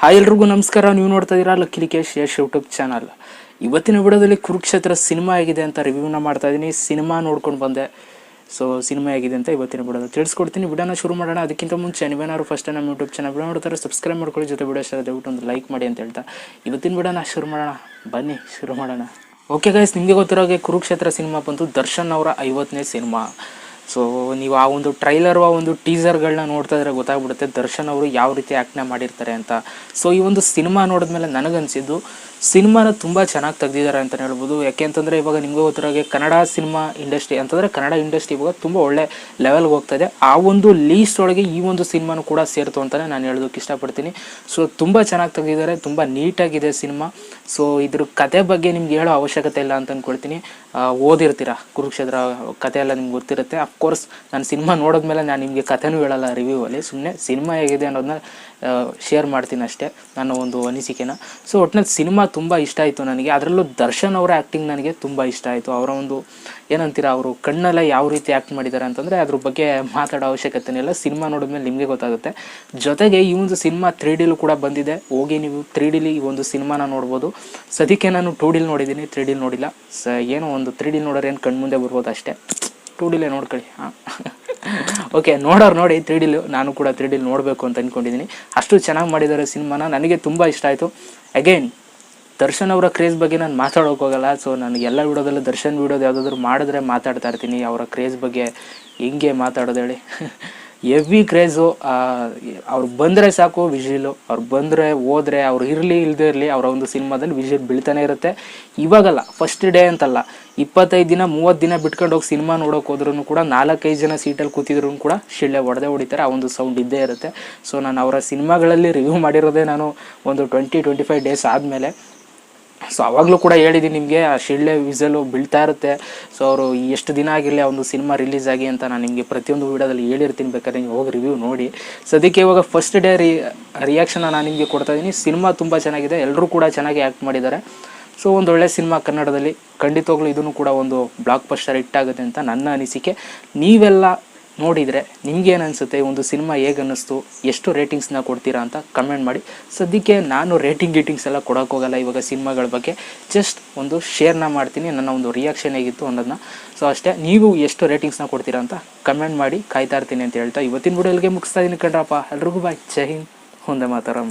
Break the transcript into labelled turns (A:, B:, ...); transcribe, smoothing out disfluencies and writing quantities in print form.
A: Hi ಎಲ್ರಿಗೂ ನಮಸ್ಕಾರ. ನೀವು ನೋಡ್ತಾ ಇದ್ದೀರಾ ಲಕ್ಕೇಶ್ ಯಶ್ ಯೂಟ್ಯೂಬ್ ಚಾನಲ್. ಇವತ್ತಿನ ವಿಡಿಯೋದಲ್ಲಿ ಕುರುಕ್ಷೇತ್ರ ಸಿನಿಮಾ ಆಗಿದೆ ಅಂತ ರಿವ್ಯೂನ ಮಾಡ್ತಾ ಇದ್ದೀನಿ. ಸಿನಿಮಾ ನೋಡ್ಕೊಂಡು ಬಂದೆ. ಸೊ ಸಿನಿಮಾ ಆಗಿದೆ ಅಂತ ಇವತ್ತಿನ ವಿಡಿಯೋದಲ್ಲಿ ತಿಳಿಸ್ಕೊಡ್ತೀನಿ. ವಿಡಿಯೋನ ಶುರು ಮಾಡೋಣ. ಅದಕ್ಕಿಂತ ಮುಂಚೆ ನೀವೇನಾದ್ರು ಫಸ್ಟ್ ನಮ್ಮ ಯೂಟ್ಯೂಬ್ ಚಾನಲ್ ವಿಡಿಯೋ ನೋಡ್ತಾರೆ ಸಬ್ಸ್ಕ್ರೈಬ್ ಮಾಡ್ಕೊಳ್ಳಿ, ಜೊತೆ ವಿಡಿಯೋ ಇಷ್ಟ ದಯವಿಟ್ಟು ಒಂದು ಲೈಕ್ ಮಾಡಿ ಅಂತ ಹೇಳ್ತಾ ಇವತ್ತಿನ ವಿಡಿಯೋನ ಶುರು ಮಾಡೋಣ. ಬನ್ನಿ ಶುರು ಮಾಡೋಣ. ಓಕೆ ಗೈಸ್, ನಿಮಗೆ ಗೊತ್ತಿರೋ ಹಾಗೆ ಕುರುಕ್ಷೇತ್ರ ಸಿನಿಮಾ ಬಂತು ದರ್ಶನ್ ಅವರ 50ನೇ ಸಿನಿಮಾ. ಸೊ ನೀವು ಆ ಒಂದು ಟ್ರೈಲರ್ ಆ ಒಂದು ಟೀಸರ್ಗಳನ್ನ ನೋಡ್ತಾ ಇದ್ರೆ ಗೊತ್ತಾಗ್ಬಿಡುತ್ತೆ ದರ್ಶನ್ ಅವರು ಯಾವ ರೀತಿ ಆ್ಯಕ್ಟ್ನ ಮಾಡಿರ್ತಾರೆ ಅಂತ. ಸೊ ಈ ಒಂದು ಸಿನಿಮಾ ನೋಡಿದ್ಮೇಲೆ ನನಗನ್ಸಿದ್ದು ಸಿನಿಮಾನ ತುಂಬ ಚೆನ್ನಾಗಿ ತೆಗೆದಿದ್ದಾರೆ ಅಂತಲೇ ಹೇಳ್ಬೋದು. ಯಾಕೆ ಅಂತಂದರೆ ಇವಾಗ ನಿಮಗೂ ಗೊತ್ತಿರೋಗೆ ಕನ್ನಡ ಸಿನಿಮಾ ಇಂಡಸ್ಟ್ರಿ ಅಂತಂದರೆ ಕನ್ನಡ ಇಂಡಸ್ಟ್ರಿ ಇವಾಗ ತುಂಬ ಒಳ್ಳೆ ಲೆವೆಲ್ಗೆ ಹೋಗ್ತಾ ಇದೆ. ಆ ಒಂದು ಲೀಸ್ಟ್ ಒಳಗೆ ಈ ಒಂದು ಸಿನಿಮಾನು ಕೂಡ ಸೇರ್ತು ಅಂತಲೇ ನಾನು ಹೇಳೋದಕ್ಕೆ ಇಷ್ಟಪಡ್ತೀನಿ. ಸೊ ತುಂಬ ಚೆನ್ನಾಗಿ ತೆಗೆದಿದ್ದಾರೆ, ತುಂಬ ನೀಟಾಗಿದೆ ಸಿನಿಮಾ. ಸೊ ಇದ್ರ ಕತೆ ಬಗ್ಗೆ ನಿಮ್ಗೆ ಹೇಳೋ ಅವಶ್ಯಕತೆ ಇಲ್ಲ ಅಂತ ಅಂದ್ಕೊಳ್ತೀನಿ. ಓದಿರ್ತೀರ ಕುರುಕ್ಷೇತ್ರ ಕತೆ ಎಲ್ಲ ನಿಮ್ಗೆ ಗೊತ್ತಿರುತ್ತೆ. ಅಫ್ಕೋರ್ಸ್ ನಾನು ಸಿನಿಮಾ ನೋಡಿದ್ಮೇಲೆ ನಾನು ನಿಮಗೆ ಕಥೆನೂ ಹೇಳಲ್ಲ ರಿವ್ಯೂವಲ್ಲಿ, ಸುಮ್ಮನೆ ಸಿನಿಮಾ ಹೇಗಿದೆ ಅನ್ನೋದನ್ನ ಶೇರ್ ಮಾಡ್ತೀನಿ ಅಷ್ಟೇ, ನನ್ನ ಒಂದು ಅನಿಸಿಕೆನ. ಸೊ ಒಟ್ಟಿನಲ್ಲಿ ಸಿನಿಮಾ ತುಂಬ ಇಷ್ಟ ಆಯಿತು ನನಗೆ. ಅದರಲ್ಲೂ ದರ್ಶನ್ ಅವರ ಆ್ಯಕ್ಟಿಂಗ್ ನನಗೆ ತುಂಬ ಇಷ್ಟ ಆಯಿತು. ಅವರ ಒಂದು ಏನಂತೀರ, ಅವರು ಕಣ್ಣೆಲ್ಲ ಯಾವ ರೀತಿ ಆ್ಯಕ್ಟ್ ಮಾಡಿದ್ದಾರೆ ಅಂತಂದರೆ ಅದ್ರ ಬಗ್ಗೆ ಮಾತಾಡೋ ಅವಶ್ಯಕತೆನೇ ಇಲ್ಲ. ಸಿನಿಮಾ ನೋಡಿದ್ಮೇಲೆ ನಿಮಗೆ ಗೊತ್ತಾಗುತ್ತೆ. ಜೊತೆಗೆ ಈ ಒಂದು ಸಿನಿಮಾ 3Dಲೂ ಕೂಡ ಬಂದಿದೆ. ಹೋಗಿ ನೀವು 3Dಲಿ ಈ ಒಂದು ಸಿನಿಮಾನ ನೋಡ್ಬೋದು. ಸದ್ಯಕ್ಕೆ ನಾನು 2Dಲಿ ನೋಡಿದ್ದೀನಿ, 3Dಲಿ ನೋಡಿಲ್ಲ. ಏನೋ ಒಂದು 3D ನೋಡೋರು ಏನು ಕಣ್ಣು ಮುಂದೆ ಬರ್ಬೋದು ಅಷ್ಟೇ. 2Dಲೇ ನೋಡ್ಕೊಳ್ಳಿ. ಹಾಂ ಓಕೆ, ನೋಡೋರು ನೋಡಿ 3Dಲಿ. ನಾನು ಕೂಡ 3Dಲಿ ನೋಡಬೇಕು ಅಂತ ಅಂದ್ಕೊಂಡಿದ್ದೀನಿ. ಅಷ್ಟು ಚೆನ್ನಾಗಿ ಮಾಡಿದ್ದಾರೆ ಸಿನಿಮಾನ, ನನಗೆ ತುಂಬ ಇಷ್ಟ ಆಯಿತು. ಅಗೇನ್ ದರ್ಶನ್ ಅವರ ಕ್ರೇಜ್ ಬಗ್ಗೆ ನಾನು ಮಾತಾಡೋಕೆ ಹೋಗಲ್ಲ. ಸೊ ನನಗೆ ಎಲ್ಲ ವಿಡಿಯೋದಲ್ಲೂ ದರ್ಶನ್ ವಿಡಿಯೋದು ಯಾವುದಾದ್ರೂ ಮಾಡಿದ್ರೆ ಮಾತಾಡ್ತಾ ಇರ್ತೀನಿ. ಅವರ ಕ್ರೇಜ್ ಬಗ್ಗೆ ಹೆಂಗೆ ಮಾತಾಡೋದು ಹೇಳಿ, ಹೆವಿ ಕ್ರೇಜು. ಅವ್ರು ಬಂದರೆ ಸಾಕು ವಿಷಿಲು, ಅವ್ರು ಬಂದರೆ ಹೋದರೆ, ಅವ್ರು ಇರಲಿ ಇಲ್ಲದೇ ಇರಲಿ ಅವರ ಒಂದು ಸಿನಿಮಾದಲ್ಲಿ ವಿಷಿಲ್ ಬೀಳ್ತಾನೆ ಇರುತ್ತೆ. ಇವಾಗಲ್ಲ, ಫಸ್ಟ್ ಡೇ ಅಂತಲ್ಲ, 25 ದಿನ 30 ದಿನ ಬಿಟ್ಕೊಂಡು ಹೋಗಿ ಸಿನಿಮಾ ನೋಡೋಕೆ ಹೋದ್ರೂ ಕೂಡ 4-5 ಜನ ಸೀಟಲ್ಲಿ ಕೂತಿದ್ರು ಕೂಡ ಶಿಳ್ಳೆ ಹೊಡಿತಾರೆ. ಆ ಒಂದು ಸೌಂಡ್ ಇದ್ದೇ ಇರುತ್ತೆ. ಸೊ ನಾನು ಅವರ ಸಿನಿಮಾಗಳಲ್ಲಿ ರಿವ್ಯೂ ಮಾಡಿರೋದೇ ನಾನು ಒಂದು 20-25 ಡೇಸ್ ಆದಮೇಲೆ. ಸೊ ಅವಾಗಲೂ ಕೂಡ ಹೇಳಿದ್ದೀನಿ ನಿಮಗೆ, ಆ ಶಿಳ್ಳೆ ವಿಸಲು ಬೀಳ್ತಾ ಇರುತ್ತೆ. ಸೊ ಅವರು ಎಷ್ಟು ದಿನ ಆಗಿರಲಿ ಆ ಒಂದು ಸಿನಿಮಾ ರಿಲೀಸ್ ಆಗಿ ಅಂತ ನಾನು ನಿಮಗೆ ಪ್ರತಿಯೊಂದು ವಿಡಿಯೋದಲ್ಲಿ ಹೇಳಿರ್ತೀನಿ, ಬೇಕಾದ್ರೆ ನೀವು ಹೋಗಿ ರಿವ್ಯೂ ನೋಡಿ. ಸದ್ಯಕ್ಕೆ ಇವಾಗ ಫಸ್ಟ್ ಡೇ ರಿಯಾಕ್ಷನ್ನ ನಾನು ನಿಮಗೆ ಕೊಡ್ತಾ ಇದ್ದೀನಿ. ಸಿನಿಮಾ ತುಂಬ ಚೆನ್ನಾಗಿದೆ, ಎಲ್ಲರೂ ಕೂಡ ಚೆನ್ನಾಗಿ ಆ್ಯಕ್ಟ್ ಮಾಡಿದ್ದಾರೆ. ಸೊ ಒಂದು ಒಳ್ಳೆ ಸಿನಿಮಾ ಕನ್ನಡದಲ್ಲಿ ಖಂಡಿತವಾಗ್ಲೂ ಇದನ್ನು ಕೂಡ ಒಂದು ಬ್ಲಾಕ್ ಬಸ್ಟರ್ ಹಿಟ್ ಆಗುತ್ತೆ ಅಂತ ನನ್ನ ಅನಿಸಿಕೆ. ನೀವೆಲ್ಲ ನೋಡಿದರೆ ನಿಮಗೇನು ಅನಿಸುತ್ತೆ, ಈ ಒಂದು ಸಿನಿಮಾ ಹೇಗೆ ಅನ್ನಿಸ್ತು, ಎಷ್ಟು ರೇಟಿಂಗ್ಸ್ನ ಕೊಡ್ತೀರಾ ಅಂತ ಕಮೆಂಟ್ ಮಾಡಿ. ಸದ್ಯಕ್ಕೆ ನಾನು ರೇಟಿಂಗ್ಸ್ ಎಲ್ಲ ಕೊಡೋಕೆ ಹೋಗಲ್ಲ ಇವಾಗ ಸಿನಿಮಾಗಳ ಬಗ್ಗೆ, ಜಸ್ಟ್ ಒಂದು ಶೇರ್ನ ಮಾಡ್ತೀನಿ, ನನ್ನ ಒಂದು ರಿಯಾಕ್ಷನ್ ಹೇಗಿತ್ತು ಅನ್ನೋದನ್ನ. ಸೊ ಅಷ್ಟೇ, ನೀವು ಎಷ್ಟು ರೇಟಿಂಗ್ಸ್ನ ಕೊಡ್ತೀರಾ ಅಂತ ಕಮೆಂಟ್ ಮಾಡಿ, ಕಾಯ್ತಾ ಇರ್ತೀನಿ ಅಂತ ಹೇಳ್ತಾ ಇವತ್ತಿನ ವಿಡಿಯೋಗೆ ಮುಗಿಸ್ತಾ ಇದ್ದೀನಿ ಕಣ್ರಪ್ಪ. ಎಲ್ರಿಗೂ ಬಾಯ್, ಜೈ ಹಿಂದ್, ಒಂದೇ ಮಾತರಂ.